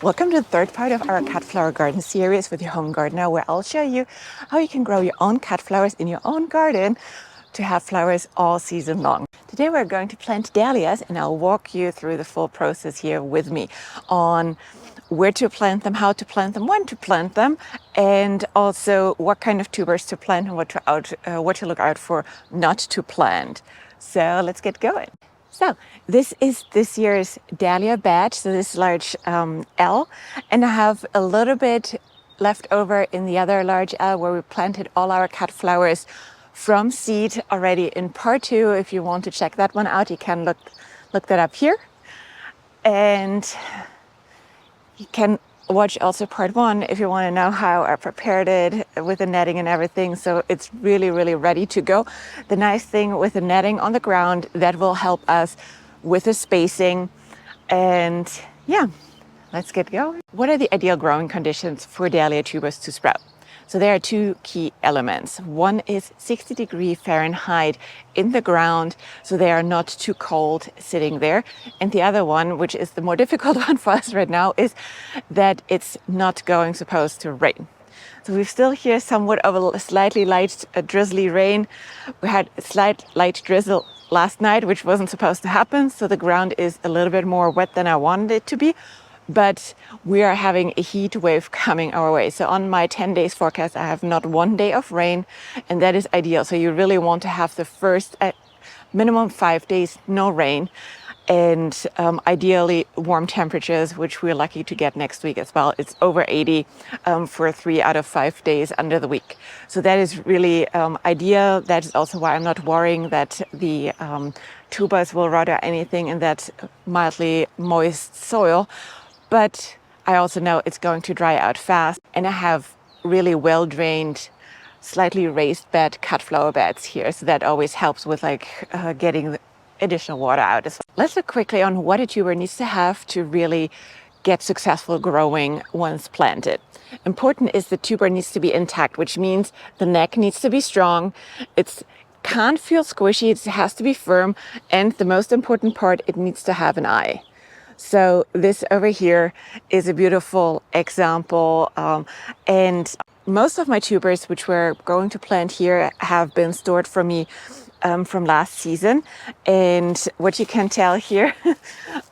Welcome to the third part of our Cutflower Garden Series with your home gardener, where I'll show you how you can grow your own cut flowers in your own garden to have flowers all season long. Today we're going to plant dahlias, and I'll walk you through the full process here with me on where to plant them, how to plant them, when to plant them, and also what kind of tubers to plant and what to look out for not to plant. So let's get going. So this is this year's dahlia batch, so this large L, and I have a little bit left over in the other large L where we planted all our cut flowers from seed already in part 2. If you want to check that one out, you can look that up here. And you can watch also part 1 if you want to know how I prepared it with the netting and everything. So it's really ready to go. The nice thing with the netting on the ground, that will help us with the spacing. And yeah, let's get going. What are the ideal growing conditions for dahlia tubers to sprout? So there are 2 key elements. One is 60 Fahrenheit in the ground, so they are not too cold sitting there. And the other one, which is the more difficult one for us right now, is that it's not supposed to rain. So we've still here somewhat of a slightly light drizzly rain. We had a slight light drizzle last night, which wasn't supposed to happen. So the ground is a little bit more wet than I wanted it to be. But we are having a heat wave coming our way. So on my 10 days forecast, I have not 1 day of rain, and that is ideal. So you really want to have the first minimum 5 days, no rain, and ideally warm temperatures, which we're lucky to get next week as well. It's over 80 for 3 out of 5 days under the week. So that is really ideal. That is also why I'm not worrying that the tubers will rot or anything in that mildly moist soil. But I also know it's going to dry out fast, and I have really well-drained, slightly raised bed cut flower beds here. So that always helps with getting the additional water out as well. Let's look quickly on what a tuber needs to have to really get successful growing once planted. Important is the tuber needs to be intact, which means the neck needs to be strong. It can't feel squishy, it has to be firm. And the most important part, it needs to have an eye. So this over here is a beautiful example. And most of my tubers, which we're going to plant here, have been stored for me from last season. And what you can tell here,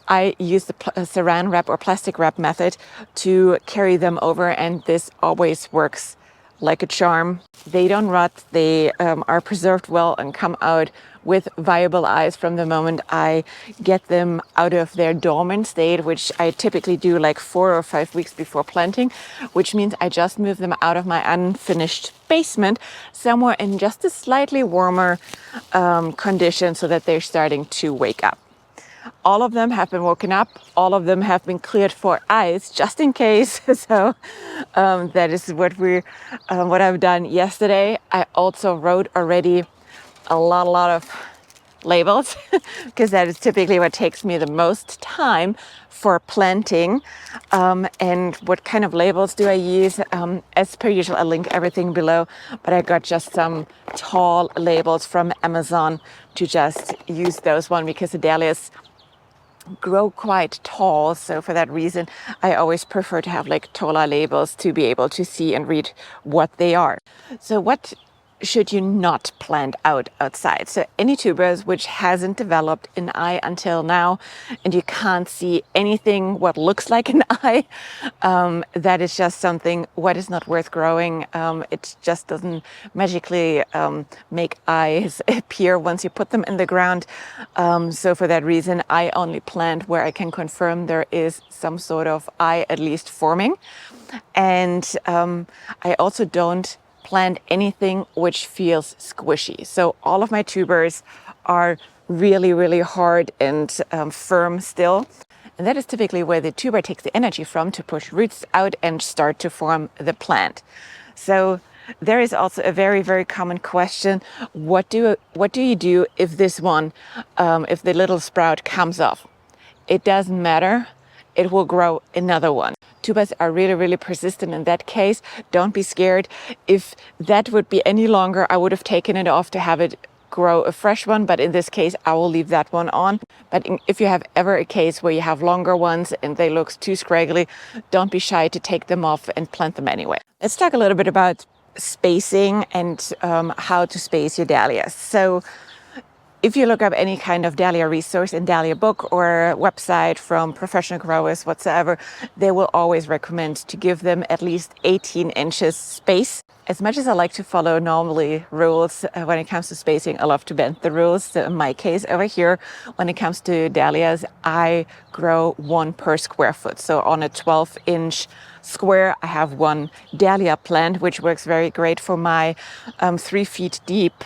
I use the saran wrap or plastic wrap method to carry them over, and this always works like a charm. They don't rot, they are preserved well and come out with viable eyes from the moment I get them out of their dormant state, which I typically do like 4 or 5 weeks before planting, which means I just move them out of my unfinished basement somewhere in just a slightly warmer condition so that they're starting to wake up. All of them have been woken up. All of them have been cleared for eyes, just in case. So that is what I've done yesterday. I also wrote already a lot of labels because that is typically what takes me the most time for planting. And what kind of labels do I use? As per usual, I'll link everything below, but I got just some tall labels from Amazon to just use those one because the dahlias grow quite tall. So for that reason, I always prefer to have like taller labels to be able to see and read what they are. So what should you not plant outside? So any tubers which hasn't developed an eye until now, and you can't see anything what looks like an eye, that is just something what is not worth growing. It just doesn't magically make eyes appear once you put them in the ground. So for that reason, I only plant where I can confirm there is some sort of eye at least forming. And I also don't plant anything which feels squishy. So all of my tubers are really hard and firm still. And that is typically where the tuber takes the energy from to push roots out and start to form the plant. So there is also a very common question. What do you do if this one, if the little sprout comes off? It doesn't matter. It will grow another one. Tubers are really persistent in that case. Don't be scared. If that would be any longer, I would have taken it off to have it grow a fresh one, but in this case I will leave that one on. But if you have ever a case where you have longer ones and they look too scraggly, don't be shy to take them off and plant them anyway. Let's talk a little bit about spacing and how to space your dahlias. So if you look up any kind of dahlia resource in dahlia book or website from professional growers whatsoever, they will always recommend to give them at least 18 inches space. As much as I like to follow normally rules when it comes to spacing, I love to bend the rules. So in my case over here, when it comes to dahlias, I grow 1 per square foot. So on a 12-inch square, I have 1 dahlia plant, which works very great for my 3 feet deep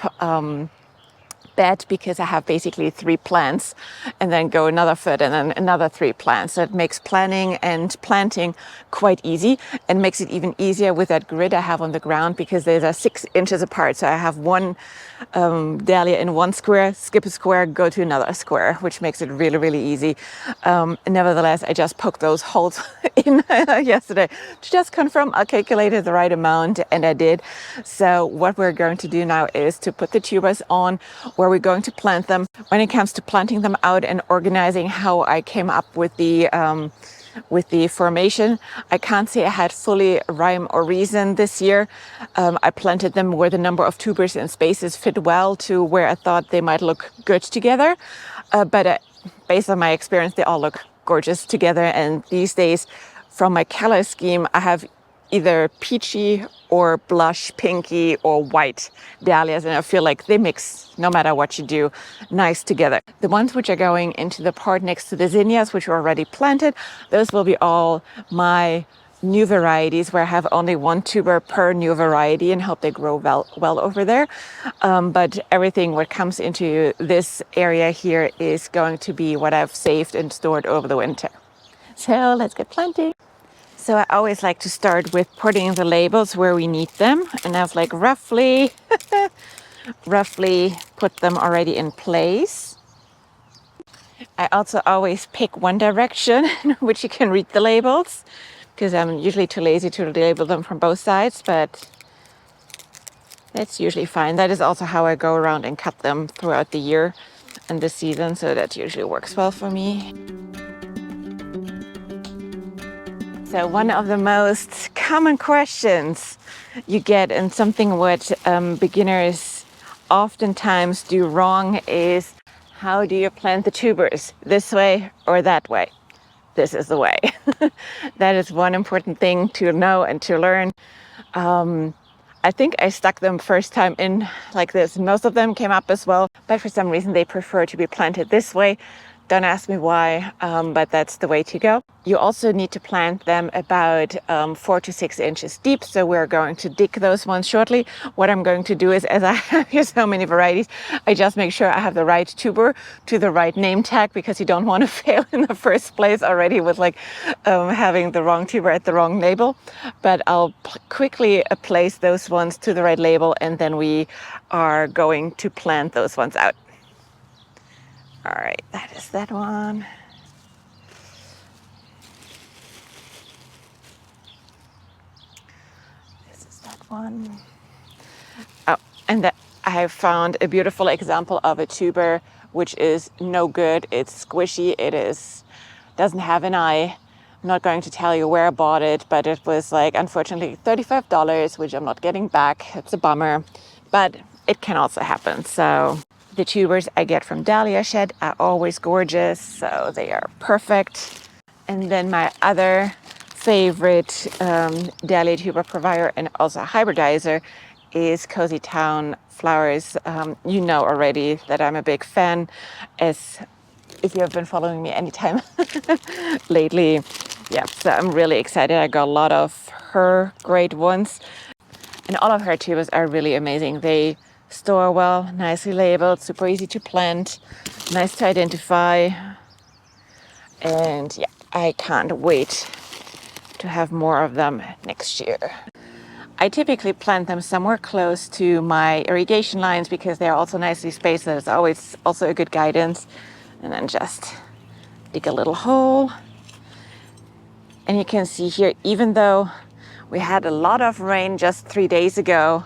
bed, because I have basically 3 plants and then go another foot and then another 3 plants. So it makes planning and planting quite easy, and makes it even easier with that grid I have on the ground, because they are 6 inches apart. So I have 1 dahlia in 1 square, skip a square, go to another square, which makes it really, really easy. Nevertheless, I just poked those holes in yesterday to just confirm I calculated the right amount, and I did. So what we're going to do now is to put the tubers on where we're going to plant them. When it comes to planting them out and organizing how I came up with the formation, I can't say I had fully rhyme or reason this year. I planted them where the number of tubers and spaces fit well to where I thought they might look good together. But based on my experience, they all look gorgeous together. And these days, from my color scheme, I have either peachy or blush pinky or white dahlias, and I feel like they mix, no matter what you do, nice together. The ones which are going into the part next to the zinnias, which are already planted, those will be all my new varieties, where I have only 1 tuber per new variety and hope they grow well over there. But everything what comes into this area here is going to be what I've saved and stored over the winter. So let's get planting. So I always like to start with putting the labels where we need them, and I've like roughly put them already in place. I also always pick one direction which you can read the labels, because I'm usually too lazy to label them from both sides, but that's usually fine. That is also how I go around and cut them throughout the year and the season, so that usually works well for me. So one of the most common questions you get, and something what beginners oftentimes do wrong, is how do you plant the tubers? This way or that way? This is the way. That is one important thing to know and to learn. I think I stuck them first time in like this. Most of them came up as well, but for some reason they prefer to be planted this way. Don't ask me why, but that's the way to go. You also need to plant them about 4 to 6 inches deep. So we're going to dig those ones shortly. What I'm going to do is, as I have here so many varieties, I just make sure I have the right tuber to the right name tag, because you don't want to fail in the first place already with like having the wrong tuber at the wrong label. But I'll quickly place those ones to the right label, and then we are going to plant those ones out. All right, that is that one. This is that one. Oh, and I have found a beautiful example of a tuber which is no good. It's squishy. Doesn't have an eye. I'm not going to tell you where I bought it, but it was like, unfortunately, $35, which I'm not getting back. It's a bummer, but it can also happen. So the tubers I get from Dahlia Shed are always gorgeous, so they are perfect. And then my other favorite dahlia tuber provider and also hybridizer is Cozy Town Flowers. You know already that I'm a big fan, as if you have been following me anytime lately. Yeah, so I'm really excited. I got a lot of her great ones, and all of her tubers are really amazing. They store well, nicely labeled, super easy to plant, nice to identify. And yeah, I can't wait to have more of them next year. I typically plant them somewhere close to my irrigation lines, because they're also nicely spaced. That is always also a good guidance. And then just dig a little hole. And you can see here, even though we had a lot of rain just 3 days ago,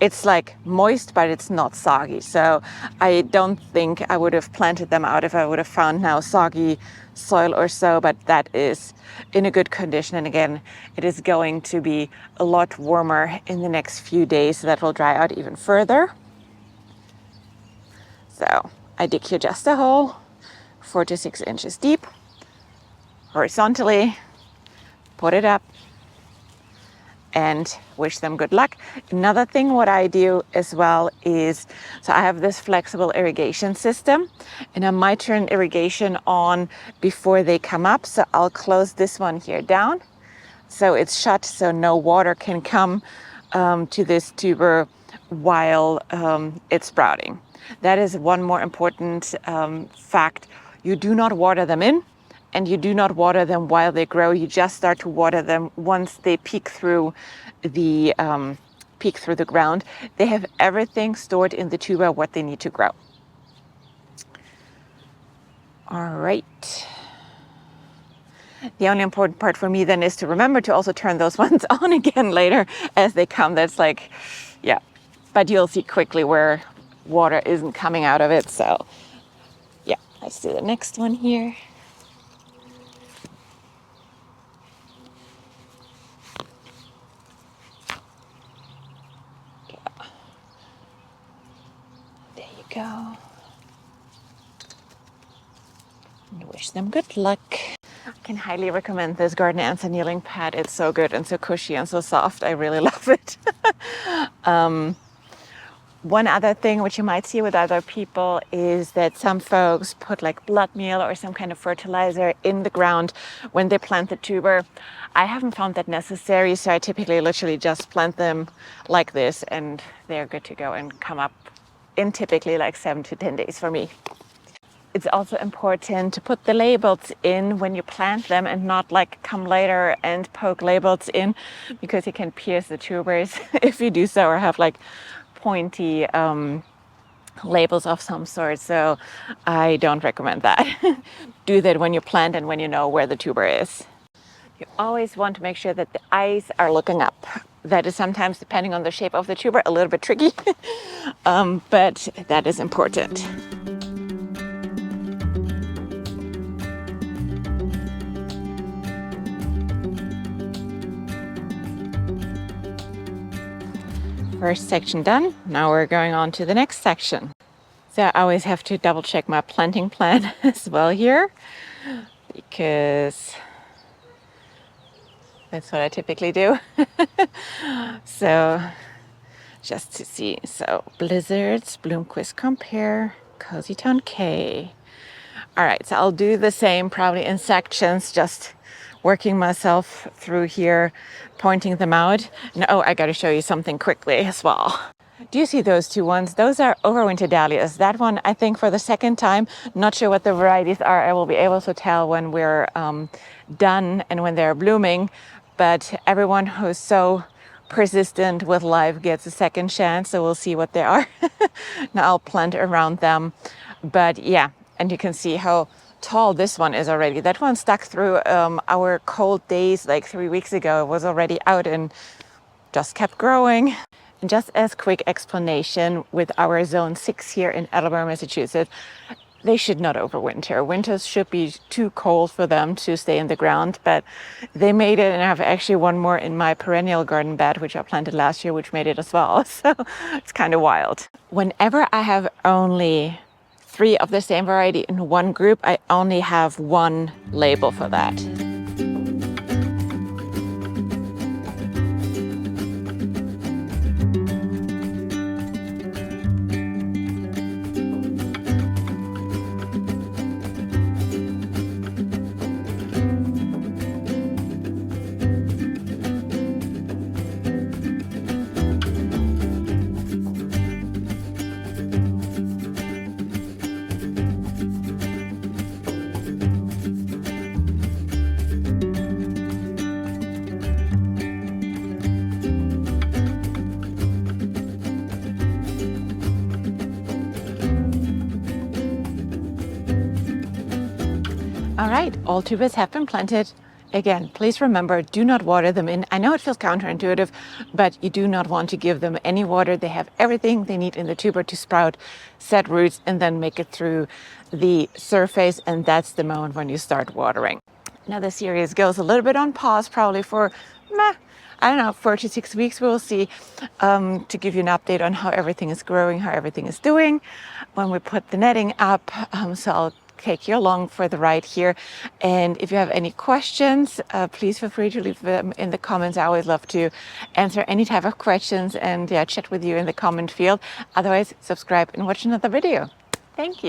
it's like moist, but it's not soggy. So I don't think I would have planted them out if I would have found now soggy soil or so, but that is in a good condition. And again, it is going to be a lot warmer in the next few days, so that will dry out even further. So I dig here just a hole, 4 to 6 inches deep, horizontally, put it up, and wish them good luck. Another thing what I do as well is, so I have this flexible irrigation system, and I might turn irrigation on before they come up. So I'll close this one here down so it's shut, so no water can come to this tuber while it's sprouting. That is one more important fact. You do not water them in, and you do not water them while they grow. You just start to water them once they peek through the ground. They have everything stored in the tuber what they need to grow. All right. The only important part for me then is to remember to also turn those ones on again later as they come. That's like, yeah, but you'll see quickly where water isn't coming out of it. So yeah, let's do the next one here. Go and wish them good luck. I can highly recommend this garden answer kneeling pad. It's so good and so cushy and so soft. I really love it. One other thing which you might see with other people is that some folks put like blood meal or some kind of fertilizer in the ground when they plant the tuber. I haven't found that necessary, so I typically literally just plant them like this and they're good to go and come up in typically like 7 to 10 days for me. It's also important to put the labels in when you plant them and not like come later and poke labels in, because you can pierce the tubers if you do so, or have like pointy labels of some sort. So I don't recommend that. Do that when you plant and when you know where the tuber is. You always want to make sure that the eyes are looking up. That is sometimes, depending on the shape of the tuber, a little bit tricky, but that is important. First section done. Now we're going on to the next section. So I always have to double check my planting plan as well here, because that's what I typically do. So just to see, so Blizzards, Bloomquist Compare, Cozy Town K. All right, so I'll do the same probably in sections, just working myself through here, pointing them out. And oh, I got to show you something quickly as well. Do you see those two ones? Those are overwinter dahlias. That one, I think for the second time, not sure what the varieties are. I will be able to tell when we're done and when they're blooming. But everyone who's so persistent with life gets a second chance. So we'll see what they are. Now I'll plant around them. But yeah, and you can see how tall this one is already. That one stuck through our cold days like 3 weeks ago. It was already out and just kept growing. And just as quick explanation, with our zone 6 here in Attleboro, Massachusetts, they should not overwinter. Winters should be too cold for them to stay in the ground, but they made it, and I have actually one more in my perennial garden bed, which I planted last year, which made it as well. So it's kind of wild. Whenever I have only 3 of the same variety in one group, I only have one label for that. All right, all tubers have been planted Again, please remember, do not water them in. I know it feels counterintuitive, but you do not want to give them any water. They have everything they need in the tuber to sprout, set roots, and then make it through the surface. And that's the moment when you start watering. Now the series goes a little bit on pause, probably for, I don't know, 4 to 6 weeks. We'll see, to give you an update on how everything is growing, how everything is doing when we put the netting up. So I'll take you along for the ride here. And if you have any questions, please feel free to leave them in the comments. I always love to answer any type of questions and chat with you in the comment field. Otherwise, subscribe and watch another video. Thank you.